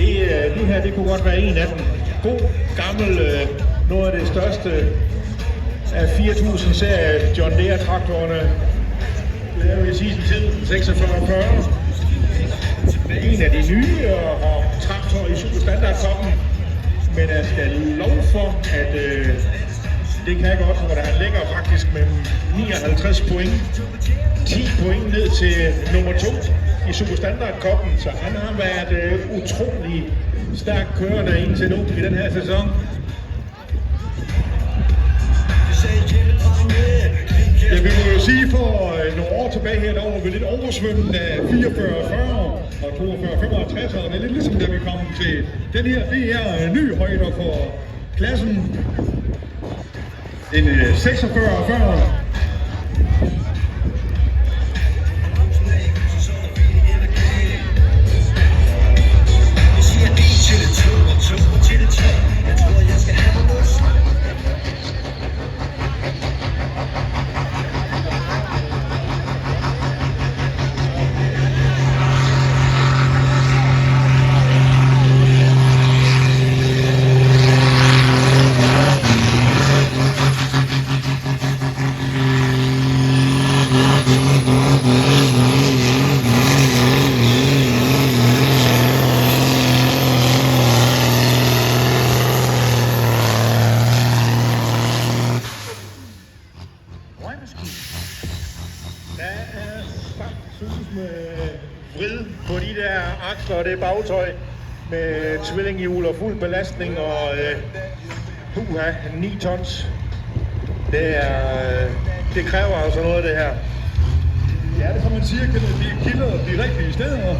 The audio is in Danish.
Det her, det kunne godt være en af dem. God, gammel, noget af det største af 4.000 serie John Deere-traktorerne. Lavet i sin tid, 46-40. En af de nye og traktorer i Super Standard Cuppen. Men jeg skal love for, at det kan godt, hvor han ligger faktisk med 59 point. 10 point ned til nummer 2 i Super Standard Cuppen, så han har været utrolig stærkt kørende indtil nu i den her sæson. Jeg vil jo sige, for nogle år tilbage her, der var vi lidt oversvømmet af 44-40 og 42-55, og det er lidt ligesom, da vi kom til den her, det er ny højder for klassen. En 46-40. Der er faktisk med vrid på de der aksler og det bagtøj med tvillinghjul og fuld belastning og 9 tons. Det kræver altså noget af det her. Ja, det som man siger, kan det kilder de rigtige steder.